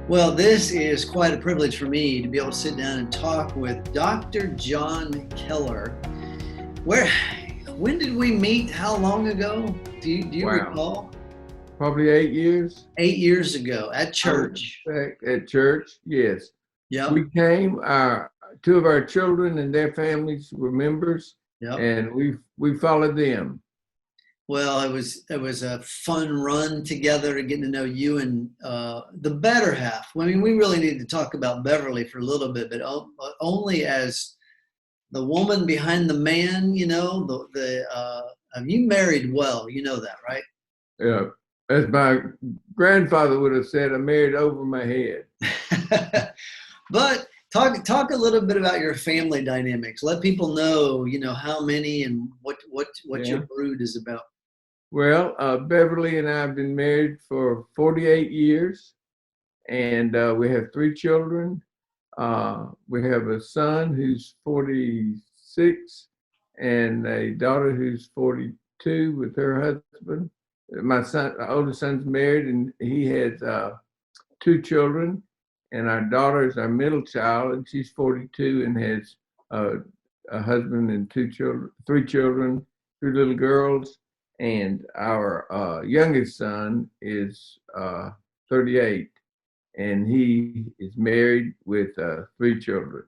Well, this is quite a privilege for me to be able to sit down and talk with Dr. John Keller. Where, when did we meet? How long ago? Do you Wow, recall? probably 8 years. 8 years ago at I would church. expect at church. Yes, Yep. we came. Two of our children and their families were members, Yep. and we followed them. Well, it was a fun run together, getting to know you and the better half. I mean, we really need to talk about Beverly for a little bit, but only as the woman behind the man. You married well. You know that, right? Uh, as my grandfather would have said, I married over my head. But talk a little bit about your family dynamics. Let people know, how many and what your Yeah. brood is about. Well, Beverly and I have been married for 48 years, and we have three children. We have a son who's 46 and a daughter who's 42 with her husband. Our oldest son's married, and he has two children. And our daughter is our middle child, and she's 42 and has uh, a husband and three children, two little girls. And our youngest son is 38, and he is married with three children.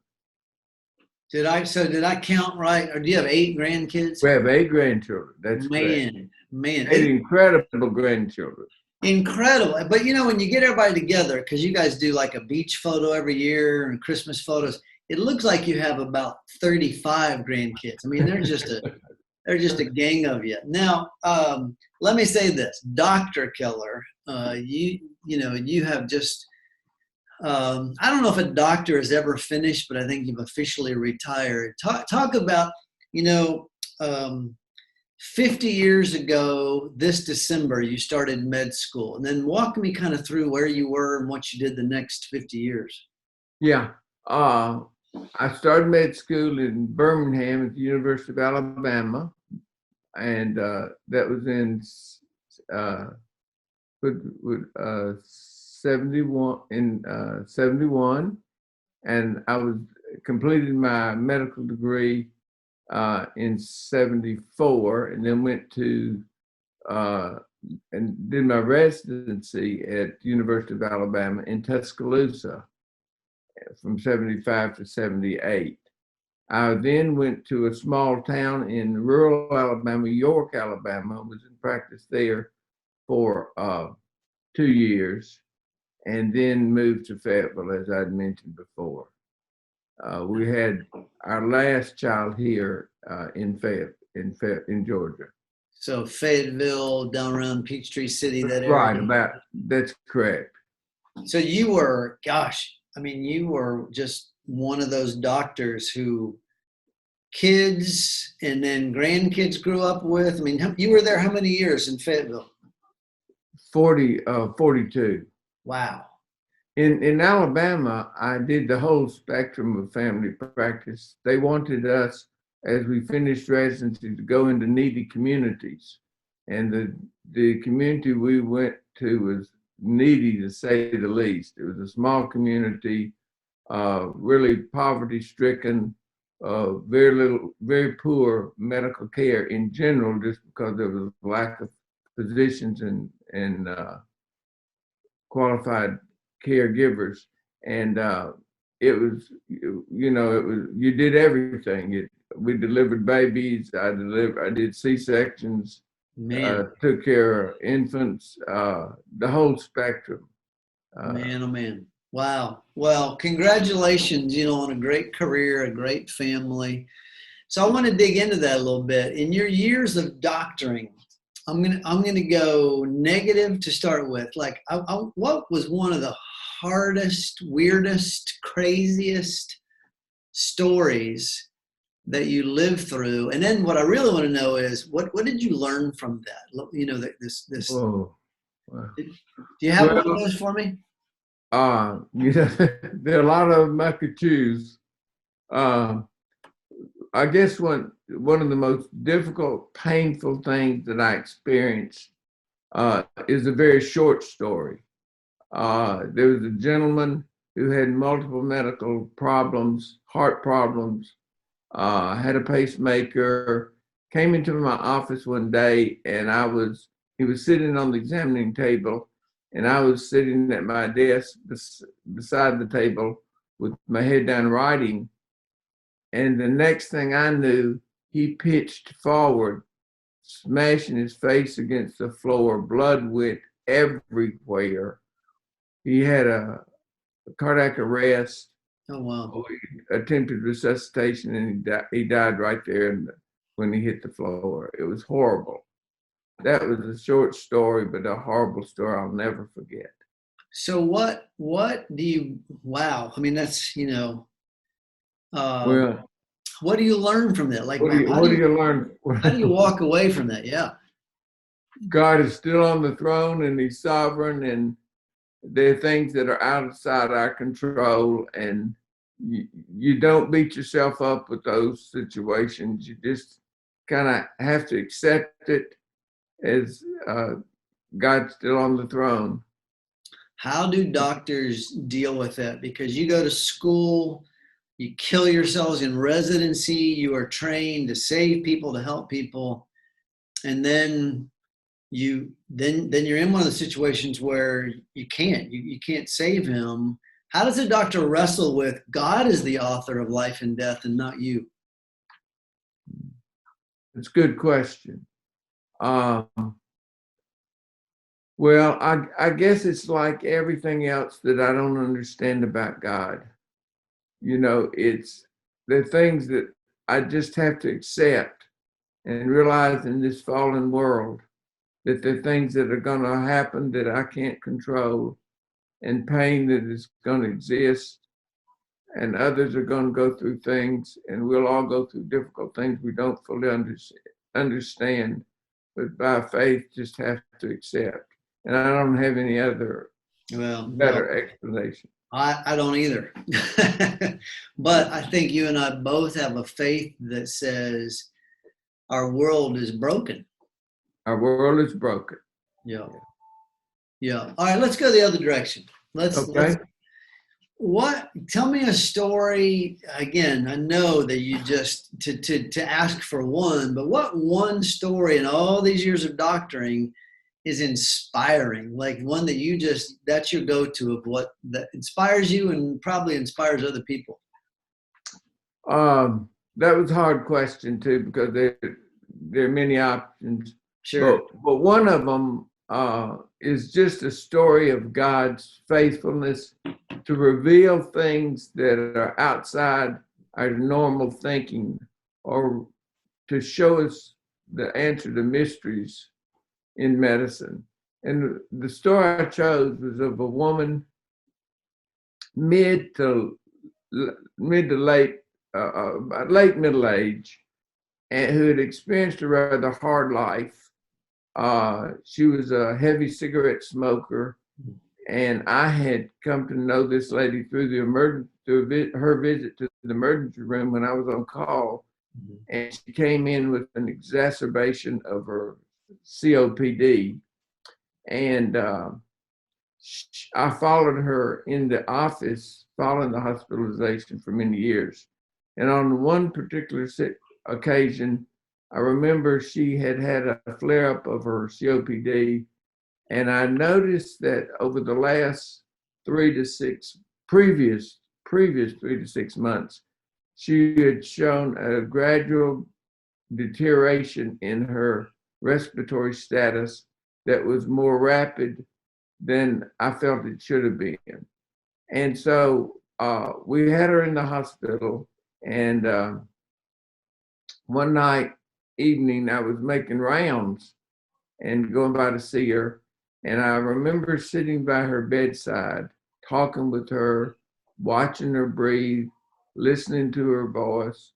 Did I count right? Or do you have 8 grandkids? We have eight grandchildren. That's correct. Man, Eight incredible grandchildren. incredible. But when you get everybody together, because you guys do like a beach photo every year and Christmas photos, it looks like you have about 35 grandkids. I mean, they're just a gang of you. Now, let me say this, Dr. Keller, you have just, I don't know if a doctor has ever finished, but I think you've officially retired. Talk about, you know, um, 50 years ago, this December, you started med school, and then walk me kind of through where you were and what you did the next 50 years. Yeah. Uh, I started med school in Birmingham at the University of Alabama, and that was in uh, 71, and I was completed my medical degree in 74, and then went to uh, and did my residency at the University of Alabama in Tuscaloosa from 75 to 78. I then went to a small town in rural Alabama, York, Alabama. I was in practice there for 2 years, and then moved to Fayetteville, as I'd mentioned before. We had our last child here in in Georgia. So Fayetteville, down around Peachtree City, that Right, area. that's correct. So you were, gosh, I mean, you were just one of those doctors who kids and then grandkids grew up with. I mean, you were there how many years in Fayetteville? 42. Wow. In Alabama, I did the whole spectrum of family practice. They wanted us, as we finished residency, to go into needy communities. And the community we went to was needy, to say the least. It was a small community, really poverty stricken, very poor medical care in general, just because there was a lack of physicians and qualified caregivers. And it was, it was, you did everything. We delivered babies. I did C-sections, Man, took care of infants, the whole spectrum. man, oh man. Wow. Well, congratulations, on a great career, a great family. So I want to dig into that a little bit. In your years of doctoring, I'm gonna go negative to start with. Like, what was one of the hardest, weirdest, craziest stories that you lived through? And then what I really want to know is what did you learn from that? This. Oh, wow. Do you have one of Well, those for me? there are a lot of them I could choose. Uh, I guess one of the most difficult, painful things that I experienced is a very short story. There was a gentleman who had multiple medical problems, heart problems, had a pacemaker, came into my office one day, and he was sitting on the examining table, and I was sitting at my desk beside the table with my head down writing. And the next thing I knew, he pitched forward, smashing his face against the floor. Blood went everywhere. He had a cardiac arrest. Oh, wow. We attempted resuscitation, and he died right there when he hit the floor. It was horrible. That was a short story, but a horrible story I'll never forget. So what do you, wow. I mean, that's, Well, what do you learn from that? Like, what do you learn? how do you walk away from that? Yeah. God is still on the throne, and he's sovereign, and there are things that are outside our control, and you don't beat yourself up with those situations. You just kind of have to accept it as God's still on the throne. How do doctors deal with that? Because you go to school, you kill yourselves in residency, you are trained to save people, to help people, and then you're in one of the situations where you can't save him. How does a doctor wrestle with God is the author of life and death and not you? It's a good question. Well, I guess it's like everything else that I don't understand about God. It's the things that I just have to accept and realize in this fallen world that there are things that are going to happen that I can't control, and pain that is going to exist, and others are going to go through things, and we'll all go through difficult things we don't fully understand, but by faith just have to accept. And I don't have any other better explanation. I don't either. But I think you and I both have a faith that says our world is broken. Our world is broken. Yeah. Yeah. All right, let's go the other direction. Tell me a story. Again, I know that you just to ask for one, but what one story in all these years of doctoring is inspiring, like one that that's your go-to of what that inspires you and probably inspires other people? That was a hard question too, because there are many options. Sure. But one of them is just a story of God's faithfulness to reveal things that are outside our normal thinking, or to show us the answer to mysteries in medicine. And the story I chose was of a woman mid to late middle age, and who had experienced a rather hard life. She was a heavy cigarette smoker, and I had come to know this lady through her visit to the emergency room when I was on call, and she came in with an exacerbation of her COPD, and I followed her in the office following the hospitalization for many years. And on one particular occasion, I remember she had a flare-up of her COPD, and I noticed that over the last previous 3 to 6 months, she had shown a gradual deterioration in her respiratory status that was more rapid than I felt it should have been. And so we had her in the hospital, and one evening I was making rounds and going by to see her, and I remember sitting by her bedside, talking with her, watching her breathe, listening to her voice,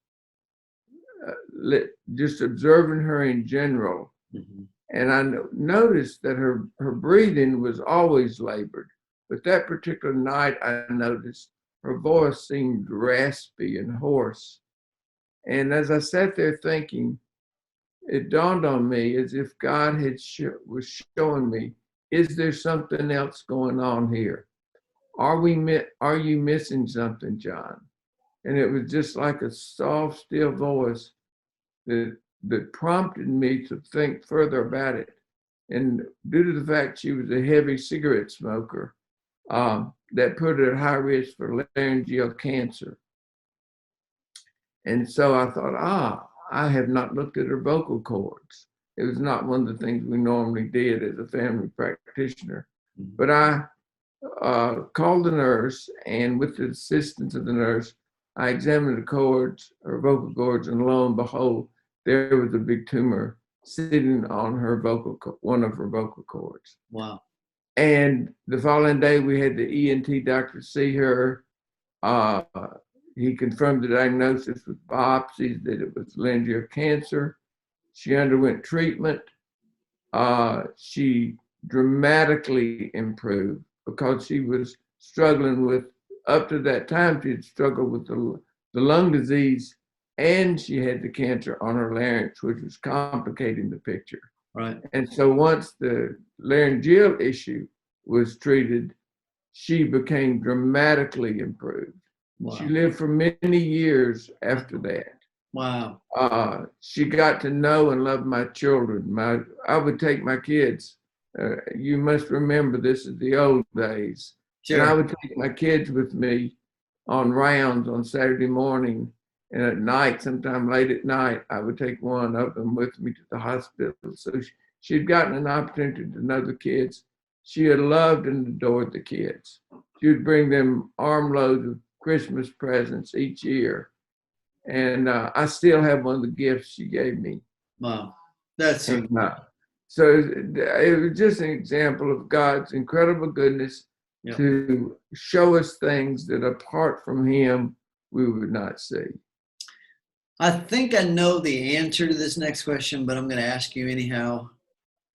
just observing her in general. Mm-hmm. And I noticed that her breathing was always labored. But that particular night, I noticed her voice seemed raspy and hoarse. And as I sat there thinking, it dawned on me as if God was showing me, is there something else going on here? Are you missing something, John? And it was just like a soft, still voice that prompted me to think further about it. And due to the fact she was a heavy cigarette smoker, that put her at high risk for laryngeal cancer. And so I thought, I have not looked at her vocal cords. It was not one of the things we normally did as a family practitioner. But I called the nurse, and with the assistance of the nurse, I examined the cords, her vocal cords, and lo and behold, there was a big tumor sitting on one of her vocal cords. Wow. And the following day, we had the ENT doctor see her. He confirmed the diagnosis with biopsies that it was laryngeal cancer. She underwent treatment. She dramatically improved because she was struggling with, up to that time, she had struggled with the lung disease, and she had the cancer on her larynx, which was complicating the picture. Right. And so once the laryngeal issue was treated, she became dramatically improved. Wow. She lived for many years after that. Wow. She got to know and love my children. I would take my kids. You must remember, this is the old days. Sure. And I would take my kids with me on rounds on Saturday morning, and at night, sometime late at night, I would take one of them with me to the hospital. So she'd gotten an opportunity to know the kids. She had loved and adored the kids. She would bring them armloads of Christmas presents each year. And I still have one of the gifts she gave me. Wow. That's so it was just an example of God's incredible goodness to show us things that apart from him, we would not see. I think I know the answer to this next question, but I'm going to ask you anyhow,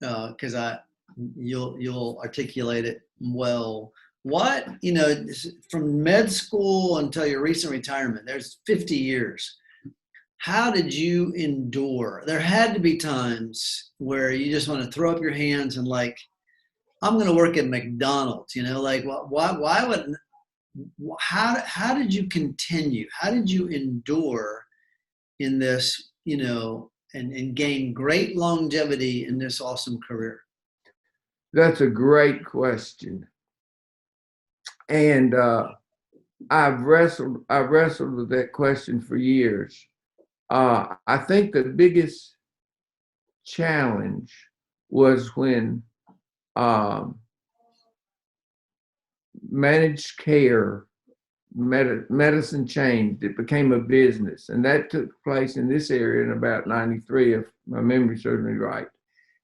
because you'll articulate it well. What, from med school until your recent retirement, there's 50 years. How did you endure? There had to be times where you just want to throw up your hands and I'm going to work at McDonald's, how did you continue? How did you endure in this, and gain great longevity in this awesome career? That's a great question. And I've wrestled with that question for years. I think the biggest challenge was when managed care medicine changed. It became a business, and that took place in this area in about 93, if my memory serves me right.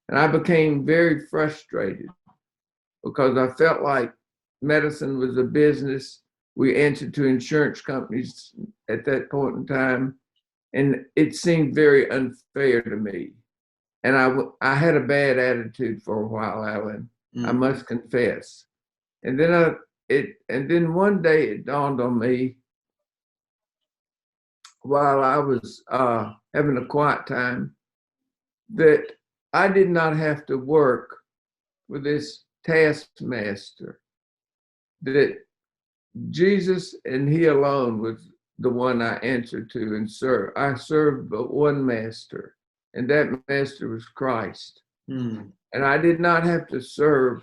And I became very frustrated because I felt like medicine was a business. We answered to insurance companies at that point in time, and it seemed very unfair to me. And I had a bad attitude for a while, Alan. I must confess. And then one day it dawned on me while I was having a quiet time that I did not have to work for this taskmaster, that Jesus and he alone was the one I answered to and served. I served but one master, and that master was Christ. And I did not have to serve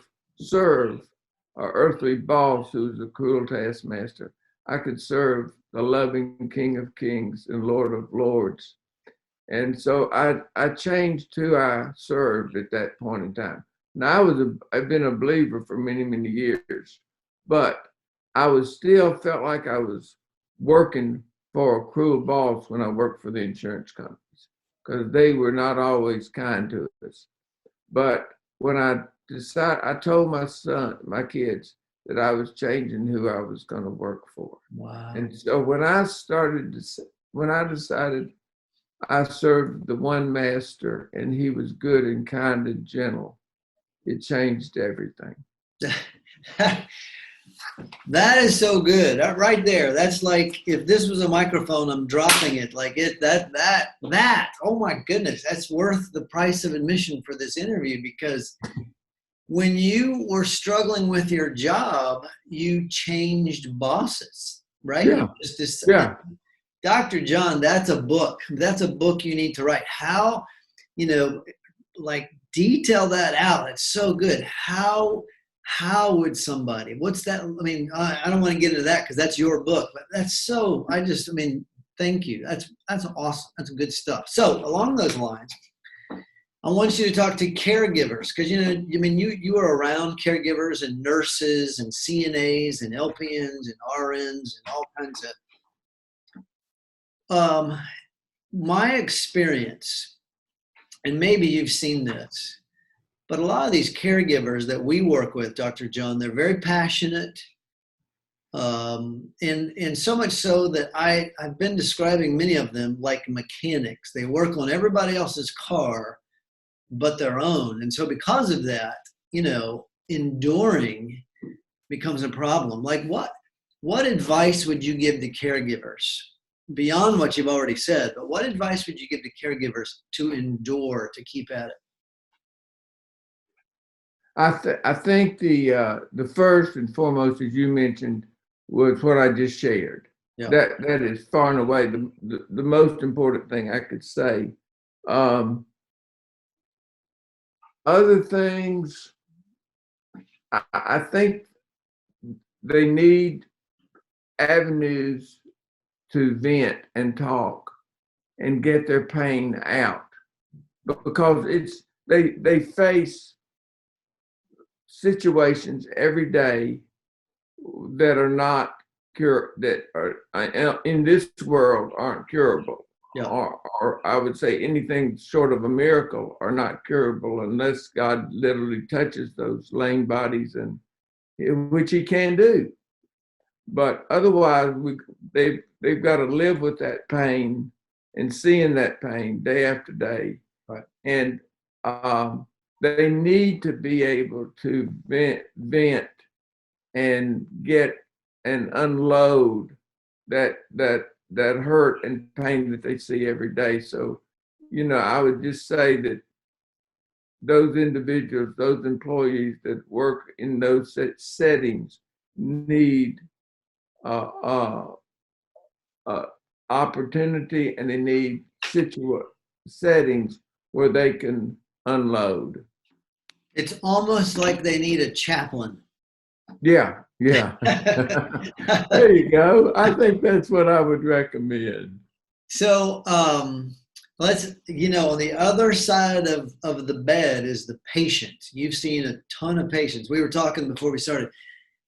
our earthly boss who was a cruel taskmaster. I could serve the loving King of Kings and Lord of Lords. And so I changed who I served at that point in time. Now I've been a believer for many, many years, but I still felt like I was working for a cruel boss when I worked for the insurance companies, because they were not always kind to us. But when I told my kids that I was changing who I was going to work for. Wow. And so when I decided I served the one master and he was good and kind and gentle, it changed everything. That is so good. Right there. That's like if this was a microphone, I'm dropping it. Like it that. Oh my goodness, that's worth the price of admission for this interview because when you were struggling with your job, you changed bosses, right? Yeah, Just this, yeah. Dr. John, that's a book. That's a book you need to write. How, you know, like detail that out. It's so good. How would somebody? What's that? I mean, I don't want to get into that because that's your book, but that's so. I mean, thank you. That's awesome. That's good stuff. So along those lines, I want you to talk to caregivers because I mean, you are around caregivers and nurses and CNAs and LPNs and RNs and all kinds of. My experience, and maybe you've seen this, but a lot of these caregivers that we work with, Dr. John, they're very passionate. And so much so that I've been describing many of them like mechanics. They work on everybody else's car but their own. And so because of that, enduring becomes a problem. Like what advice would you give to caregivers beyond what you've already said, but what advice would you give to caregivers to endure, to keep at it? I think the first and foremost, as you mentioned, was what I just shared. Yeah. That is far and away the most important thing I could say. Other things, I think they need avenues to vent and talk and get their pain out because they face situations every day that are not that are in this world aren't curable. Yeah. Or I would say anything short of a miracle are not curable unless God literally touches those lame bodies, and which He can do. But otherwise, they've got to live with that pain and seeing that pain day after day. Right. And they need to be able to vent and get and unload that hurt and pain that they see every day. So, I would just say that those individuals, those employees that work in those settings need uh, uh, opportunity, and they need settings where they can unload. It's almost like they need a chaplain. Yeah. There you go. I think that's what I would recommend. So let's, on the other side of the bed is the patient. You've seen a ton of patients. We were talking before we started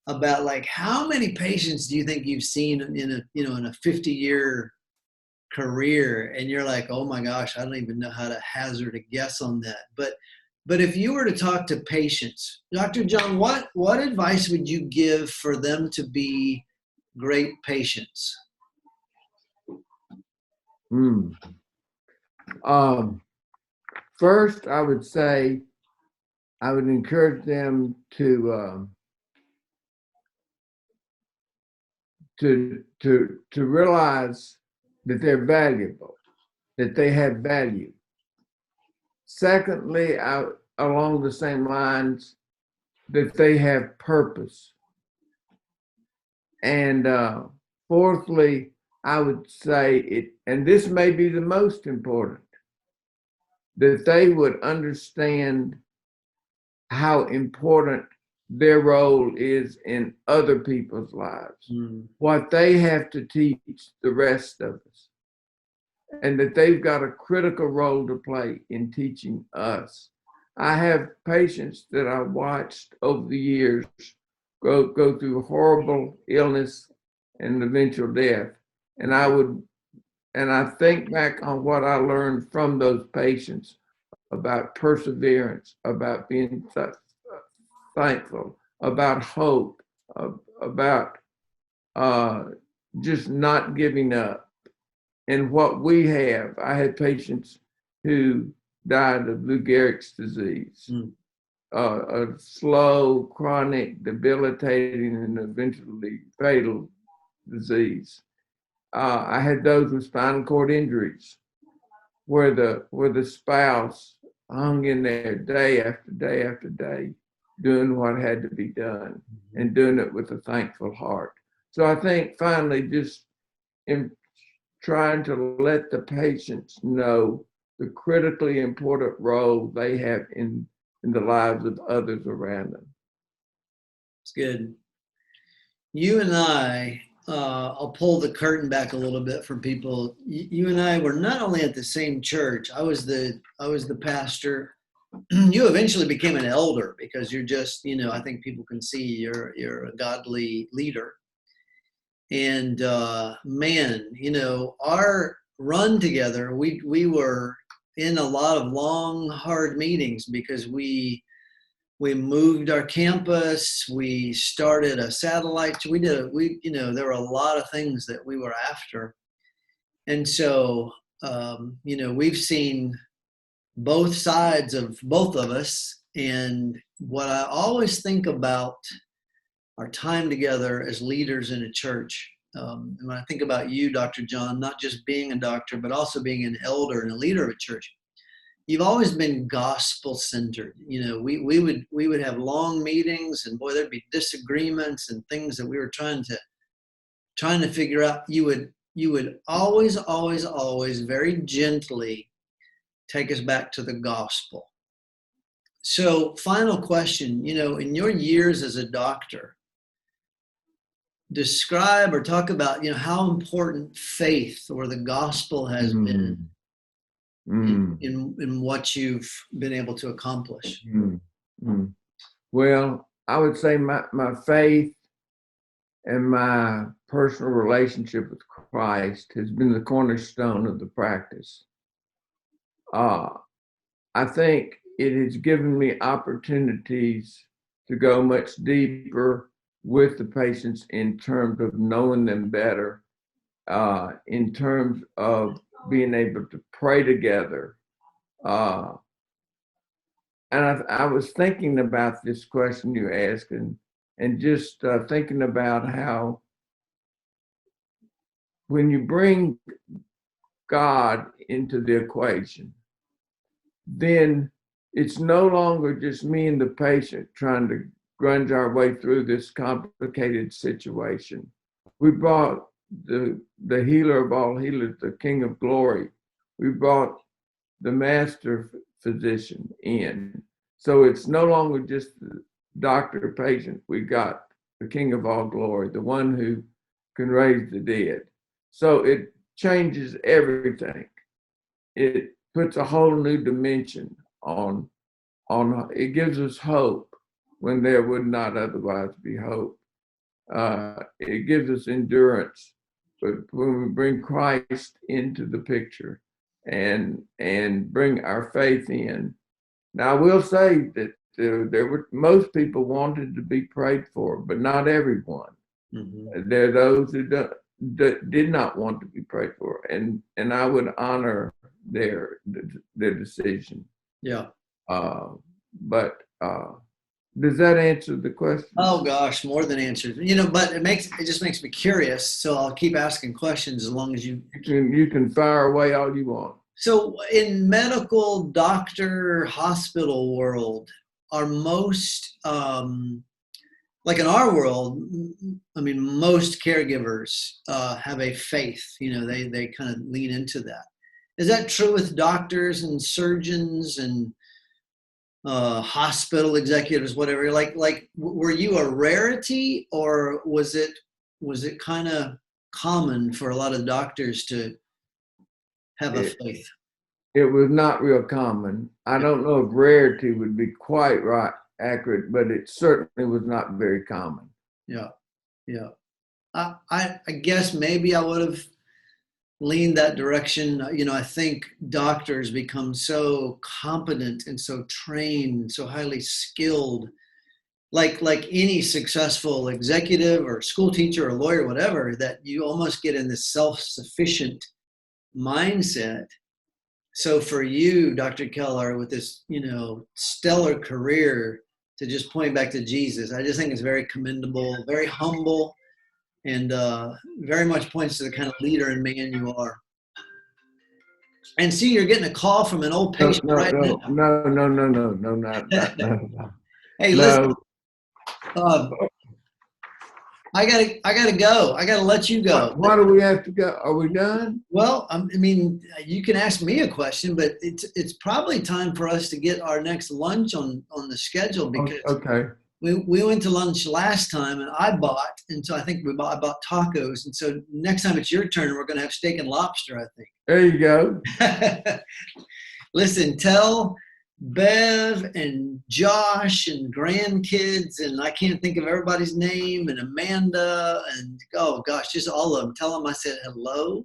about like how many patients do you think you've seen in a 50-year career, and you're like, oh my gosh, I don't even know how to hazard a guess on that. But if you were to talk to patients, Dr. John, what advice would you give for them to be great patients? First, I would say I would encourage them to realize that they're valuable, that they have value. Secondly, along the same lines, that they have purpose. And fourthly, I would say it, and this may be the most important, that they would understand how important their role is in other people's lives, what they have to teach the rest of us, and that they've got a critical role to play in teaching us. I have patients that I watched over the years go through horrible illness and eventual death. And I think back on what I learned from those patients about perseverance, about being thankful, about hope, about just not giving up. And what we have, I had patients who died of Lou Gehrig's disease. a slow, chronic, debilitating, and eventually fatal disease. I had those with spinal cord injuries, where the spouse hung in there day after day after day, doing what had to be done, and doing it with a thankful heart. So I think finally, just in trying to let the patients know the critically important role they have in the lives of others around them. It's good. You and I, I'll pull the curtain back a little bit for people. You and I were not only at the same church. I was the pastor. You eventually became an elder because you're just, I think people can see you're a godly leader. And man, our run together, we were in a lot of long, hard meetings because we moved our campus, we started a satellite, there were a lot of things that we were after. And so, we've seen both sides of both of us. And what I always think about our time together as leaders in a church, and when I think about you, Dr. John, not just being a doctor, but also being an elder and a leader of a church, you've always been gospel centered. We would have long meetings, and boy, there'd be disagreements and things that we were trying to figure out. You would always very gently take us back to the gospel. So, final question, in your years as a doctor, describe or talk about, how important faith or the gospel has been in what you've been able to accomplish. Well, I would say my faith and my personal relationship with Christ has been the cornerstone of the practice. I think it has given me opportunities to go much deeper with the patients in terms of knowing them better, in terms of being able to pray together. And I was thinking about this question you asked, and just thinking about how when you bring God into the equation, then it's no longer just me and the patient trying to grunge our way through this complicated situation. We brought the healer of all healers, the King of Glory. We brought the master physician in. So it's no longer just the doctor patient. We got the King of all glory, the one who can raise the dead. So it changes everything. It puts a whole new dimension on it, gives us hope when there would not otherwise be hope. It gives us endurance. But when we bring Christ into the picture and bring our faith in. Now, I will say that there were most people wanted to be prayed for, but not everyone. Mm-hmm. There are those who did not want to be prayed for, and I would honor their decision. Yeah. But does that answer the question? Oh gosh, more than answers. But it just makes me curious. So I'll keep asking questions as long as you can fire away all you want. So in medical, doctor, hospital world, are most like in our world, most caregivers have a faith. They kind of lean into that. Is that true with doctors and surgeons and hospital executives, whatever? Like, were you a rarity, or was it kind of common for a lot of doctors to have a faith? It was not real common. I don't know if rarity would be quite right, accurate, but it certainly was not very common. Yeah. I guess maybe I would have leaned that direction. I think doctors become so competent and so trained, so highly skilled, like any successful executive or school teacher or lawyer, whatever, that you almost get in this self-sufficient mindset. So for you, Dr. Keller, with this, stellar career, to just point back to Jesus, I just think it's very commendable, very humble, and very much points to the kind of leader and man you are. And see, you're getting a call from an old No, patient no, right no, now. no, no, no, no, no, not. Hey, listen, No. uh, I gotta go. I gotta let you go. Why do we have to go? Are we done? Well, I mean, you can ask me a question, but it's probably time for us to get our next lunch on the schedule, because Okay. we went to lunch last time and I bought, and so I think I bought tacos, and so next time it's your turn, we're gonna have steak and lobster, I There you go. think. Listen, tell Bev and Josh and grandkids, and I can't think of everybody's name, and Amanda, and oh gosh, just all of them. Tell them I said hello.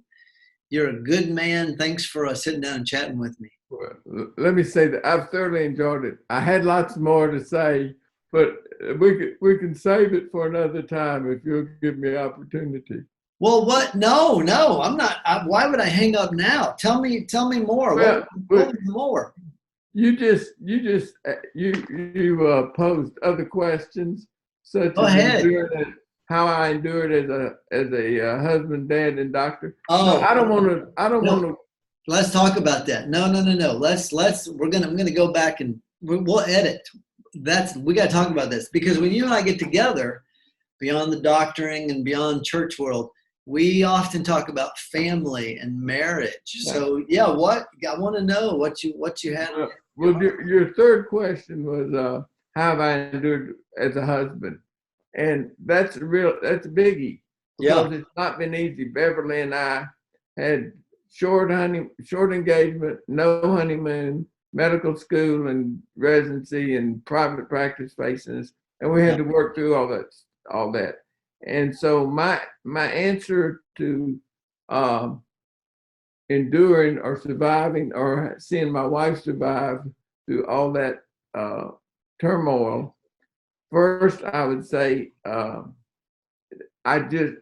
You're a good man. Thanks for sitting down and chatting with me. Well, let me say that I've thoroughly enjoyed it. I had lots more to say, but we can save it for another time if you'll give me opportunity. Well, what? No, I'm not. Why would I hang up now? Tell me more. Well, What was more? you posed other questions such Go as ahead. how I endured as a husband, dad, and doctor. No, Oh, I don't want to. I don't want no. to. Let's talk about that. No. I'm gonna go back and we'll edit. We got to talk about this, because when you and I get together, beyond the doctoring and beyond church world, we often talk about family and marriage. So yeah, what I want to know what you had. Well, your third question was how have I endured as a husband, and that's a biggie, Yeah, because it's not been easy. Beverly and I had short engagement, no honeymoon, medical school and residency and private practice faces, and we had yeah, to work through all that. And so my answer to enduring or surviving or seeing my wife survive through all that uh, turmoil, first I would say I just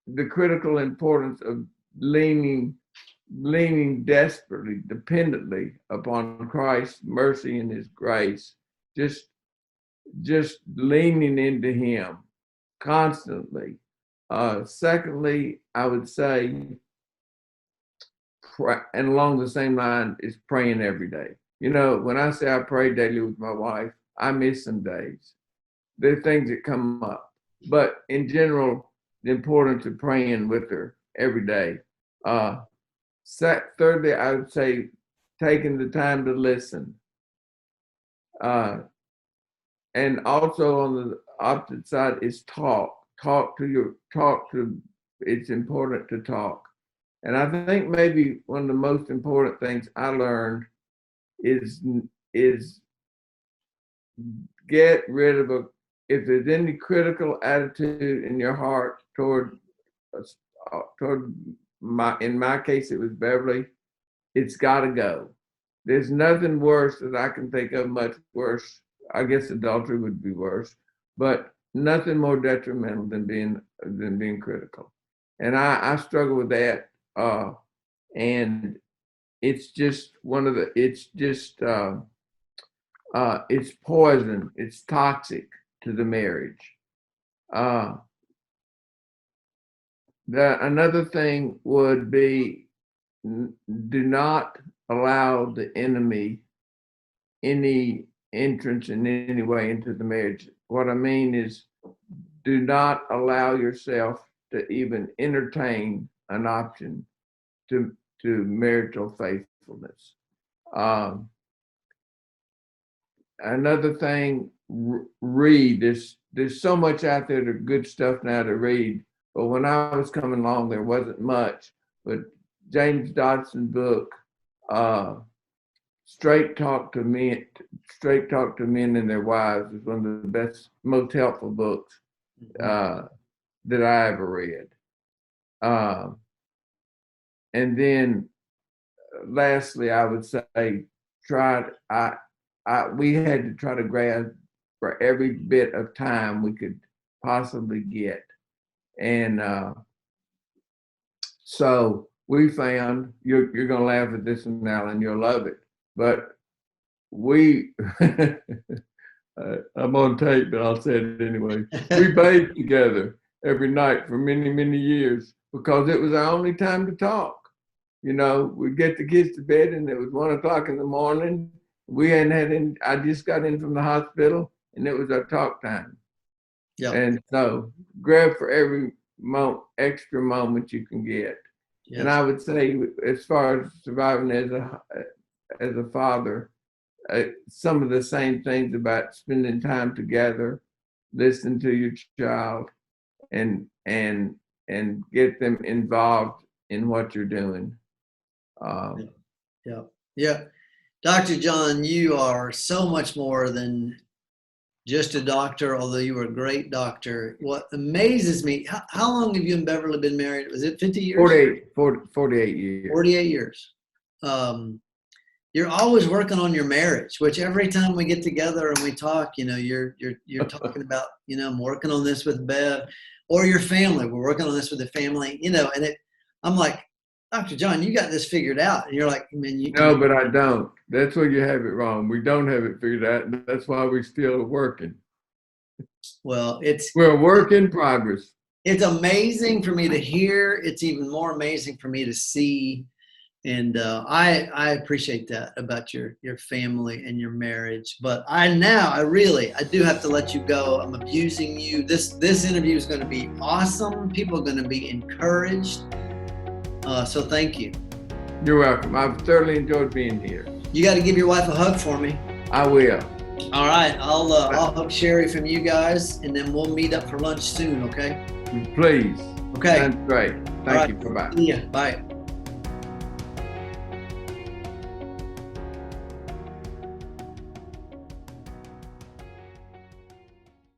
the critical importance of leaning desperately, dependently upon Christ's mercy and His grace, just leaning into Him constantly. Secondly, I would say, and along the same line, is praying every day. When I say I pray daily with my wife, I miss some days. There are things that come up, but in general, the importance of praying with her every day. Thirdly, I would say taking the time to listen. And also on the opposite side is talk. It's important to talk. And I think maybe one of the most important things I learned is get rid of if there's any critical attitude in your heart toward in my case it was Beverly, it's got to go. There's nothing worse that I can think of, much worse. I guess adultery would be worse, but nothing more detrimental than being critical. And I struggle with that. And it's just it's poison. It's toxic to the marriage. Another thing would be, do not allow the enemy any entrance in any way into the marriage. What I mean is, do not allow yourself to even entertain an option to marital faithfulness. Another thing, read. There's so much out there, there's good stuff now to read. But when I was coming along, there wasn't much. But James Dodson's book, Straight Talk to Men and Their Wives, is one of the best, most helpful books that I ever read. And then lastly, I would say we had to try to grasp for every bit of time we could possibly get. And so we found, you're going to laugh at this one, Alan, you'll love it. But we, I'm on tape, but I'll say it anyway. We bathed together every night for many, many years because it was our only time to talk. You know, we'd get the kids to bed and it was 1 o'clock in the morning. We hadn't had any, I just got in from the hospital and it was our talk time. Yeah. And so grab for every extra moment you can get. Yes. And I would say, as far as surviving as a father, some of the same things about spending time together, listen to your child, and get them involved in what you're doing. Yeah. Dr. John, you are so much more than just a doctor, although you were a great doctor. What amazes me, how long have you and Beverly been married? Was it 50 years? 48 years. 48 years. You're always working on your marriage, which every time we get together and we talk, you know, you're talking about, you know, I'm working on this with Bev, or your family. We're working on this with the family, you know, and I'm like, Dr. John, you got this figured out. And you're like, I mean, no, but I don't. That's where you have it wrong. We don't have it figured out. That's why we're still working. Well, we're a work in progress. It's amazing for me to hear. It's even more amazing for me to see. And I appreciate that about your family and your marriage. But I do have to let you go. I'm abusing you. This interview is going to be awesome. People are going to be encouraged. So thank you. You're welcome. I've thoroughly enjoyed being here. You got to give your wife a hug for me. I will. All right. I'll hug Sherry from you guys, and then we'll meet up for lunch soon, okay? Please. Okay. That's great. Thank you. Bye-bye. See ya. Bye.